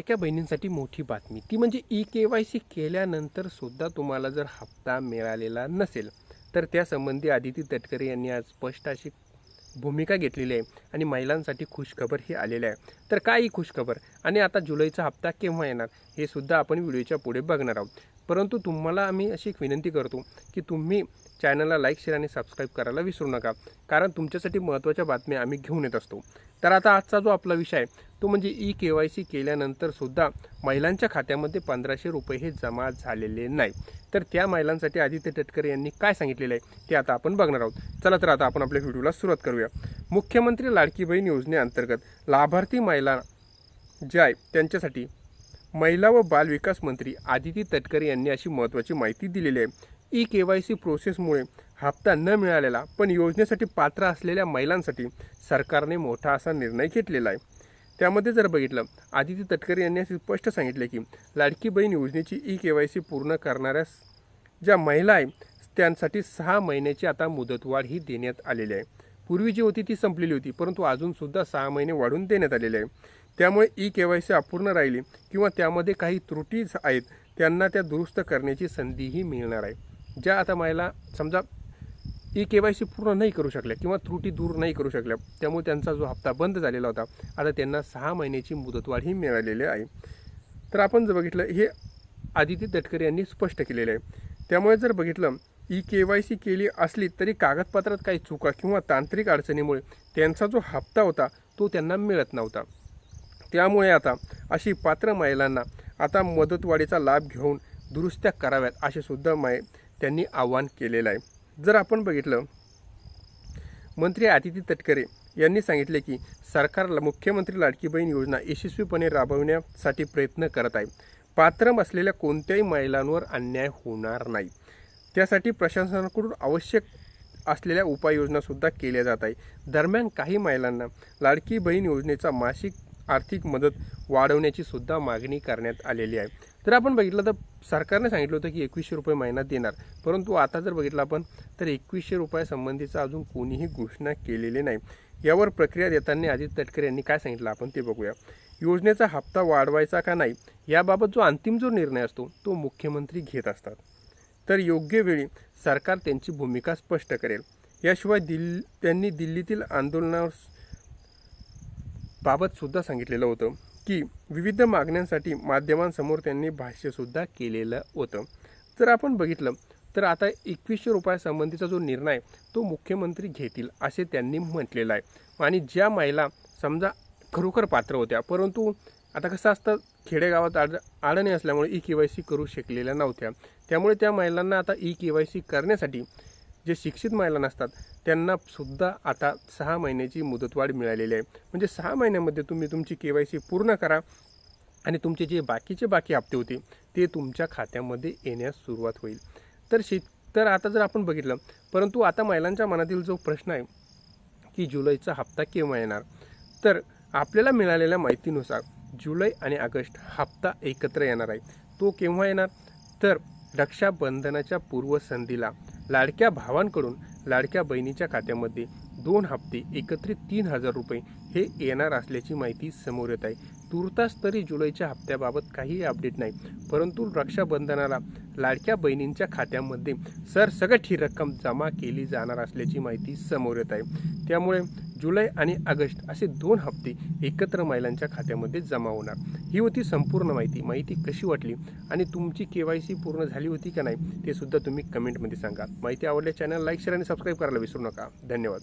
लाडक्या बहिणींसाठी मोठी बातमी ती म्हणजे ई-के-वाय-सी केल्यानंतर सुद्धा तुम्हाला जर हप्ता मिळालेला नसेल तर त्यासंबंधी आदिती तटकरे यांनी आज स्पष्ट अशी भूमिका घेतलेली आहे आणि महिलांसाठी खुशखबर ही आलेली आहे. तर काय ही खुशखबर आणि आता जुलैचा हप्ता केव्हा येणार हे सुद्धा आपण व्हिडिओच्या पुढे बघणार आहोत. परंतु तुम्हाला आम्ही अशी एक विनंती करतो की तुम्ही चॅनलला लाईक, शेअर आणि सबस्क्राईब करायला विसरू नका, कारण तुमच्यासाठी महत्त्वाच्या बातम्या आम्ही घेऊन येत असतो. तर आता आजचा जो आपला विषय आहे तो म्हणजे ई-के-वाय-सी केल्यानंतर सुद्धा महिलांच्या खात्यामध्ये 1500 रुपये हे जमा झालेले नाही. तर त्या महिलांसाठी आदित्य तटकरे यांनी काय सांगितलेलं आहे ते आता आपण बघणार आहोत. चला तर आता आपण आपल्या व्हिडिओला सुरुवात करूया. मुख्यमंत्री लाडकी बहीण योजनेअंतर्गत लाभार्थी महिला ज्या आहे त्यांच्यासाठी महिला व बाल विकास मंत्री आदिती तटकरे यांनी अशी महत्त्वाची माहिती दिलेली आहे. ई-के-वाय-सी प्रोसेसमुळे हप्ता न मिळालेला पण योजनेसाठी पात्र असलेल्या महिलांसाठी सरकारने मोठा असा निर्णय घेतलेला आहे. त्यामध्ये जर बघितलं, आदिती तटकरे यांनी असे स्पष्ट सांगितले की लाडकी बहीण योजनेची ई-के-वाय-सी पूर्ण करणाऱ्या ज्या महिला आहे त्यांसाठी 6 महिन्याची आता मुदतवाढ ही देण्यात आलेली आहे. पूर्वी जी होती ती संपलेली होती, परंतु अजूनसुद्धा 6 महिने वाढवून देण्यात आलेले आहे. त्यामुळे ई-के-वाय-सी अपूर्ण राहिली किंवा त्यामध्ये काही त्रुटी आहेत त्यांना त्या दुरुस्त करण्याची संधीही मिळणार आहे. ज्या आता महिला समजा ई-के-वाय-सी पूर्ण नाही करू शकल्या किंवा त्रुटी दूर नाही करू शकल्या, त्यामुळे त्यांचा जो हप्ता बंद झालेला होता आता त्यांना 6 महिन्याची मुदतवाढ ही मिळालेली आहे. तर आपण जर बघितलं, हे आदिती तटकरे यांनी स्पष्ट केलेलं आहे. त्यामुळे जर बघितलं, ई-के-वाय-सी केली असली तरी कागदपत्रात काही चुका किंवा तांत्रिक अडचणीमुळे त्यांचा जो हप्ता होता तो त्यांना मिळत नव्हता. त्यामुळे आता अशी पात्र महिलांना आता मुदतवाढीचा लाभ घेऊन दुरुस्त्या कराव्यात असे सुद्धा त्यांनी आवाहन केलेलं आहे. जर आपण बघितलं, मंत्री आदिती तटकरे यांनी सांगितले की सरकारला मुख्यमंत्री लाडकी बहीण योजना यशस्वीपणे राबवण्यासाठी प्रयत्न करत आहे. पात्र असलेल्या कोणत्याही महिलांवर अन्याय होणार नाही, त्यासाठी प्रशासनाकडून आवश्यक असलेल्या उपाययोजनासुद्धा केल्या जात आहे. दरम्यान काही महिलांना लाडकी बहीण योजनेचा मासिक आर्थिक मदत वाढवण्याची सुद्धा मागणी करण्यात आलेली आहे. तर आपण बघितलं तर सरकारने सांगितलं होतं की 2100 रुपये महिना देणार, परंतु आता जर बघितलं आपण तर 2100 रुपयासंबंधीचा अजून कोणीही घोषणा केलेली नाही. यावर प्रक्रिया देताना आदित्य तटकरे यांनी काय सांगितलं आपण ते बघूया. योजनेचा हप्ता वाढवायचा का नाही याबाबत जो अंतिम निर्णय असतो तो मुख्यमंत्री घेत असतात. तर योग्य वेळी सरकार त्यांची भूमिका स्पष्ट करेल. याशिवाय त्यांनी दिल्लीतील आंदोलनावर बाबत सुद्धा सांगितलेलं होतं की विविध मागण्यांसाठी माध्यमांसमोर त्यांनी भाष्यसुद्धा केलेलं होतं. जर आपण बघितलं तर आता 2100 रुपयासंबंधीचा जो निर्णय तो मुख्यमंत्री घेतील असे त्यांनी म्हटलेलं आहे. आणि ज्या महिला समजा खरोखर पात्र होत्या, परंतु आता कसं असतं, खेडेगावात अडचणी असल्यामुळे ई-के-वाय-सी करू शकलेल्या नव्हत्या, त्यामुळे त्या महिलांना आता ई-के-वाय-सी करण्यासाठी जे शिक्षित महिला नसतात त्यांना सुद्धा आता 6 महिन्याची मुदतवाढ मिळालेली आहे. म्हणजे 6 महिन्यामध्ये तुम्ही तुमची के-वाय-सी पूर्ण करा आणि तुमचे जे बाकी हप्ते होते ते तुमच्या खात्यामध्ये येण्यास सुरुवात होईल. तर आता जर आपण बघितलं, परंतु आता महिलांच्या मनातील जो प्रश्न आहे की जुलैचा हप्ता केव्हा येणार, तर आपल्याला मिळालेल्या माहितीनुसार जुलै आणि ऑगस्ट हप्ता एकत्र येणार आहे. तो केव्हा येणार, तर रक्षाबंधनाच्या पूर्वसंध्येला लाडक्या भावांकडून लाडक्या बहिणीच्या खात्यामध्ये 2 हप्ते एकत्रित 3000 रुपये हे येणार असल्याची माहिती समोर येत आहे. तुर्तास तरी जुलैच्या हप्त्याबाबत काहीही अपडेट नाही, परंतु रक्षाबंधनाला लाडक्या बहिणींच्या खात्यामध्ये सरसकट ही रक्कम जमा केली जाणार असल्याची माहिती समोर येत आहे. त्यामुळे जुलै आणि ऑगस्ट असे 2 हप्ते एकत्र महिलांच्या खात्यामध्ये जमा होणार. ही होती संपूर्ण माहिती कशी वाटली आणि तुमची के-वाय-सी पूर्ण झाली होती का नाही ते सुद्धा तुम्ही कमेंटमध्ये सांगा. माहिती आवडल्यास चॅनल लाईक, शेअर आणि सबस्क्राईब करायला विसरू नका. धन्यवाद.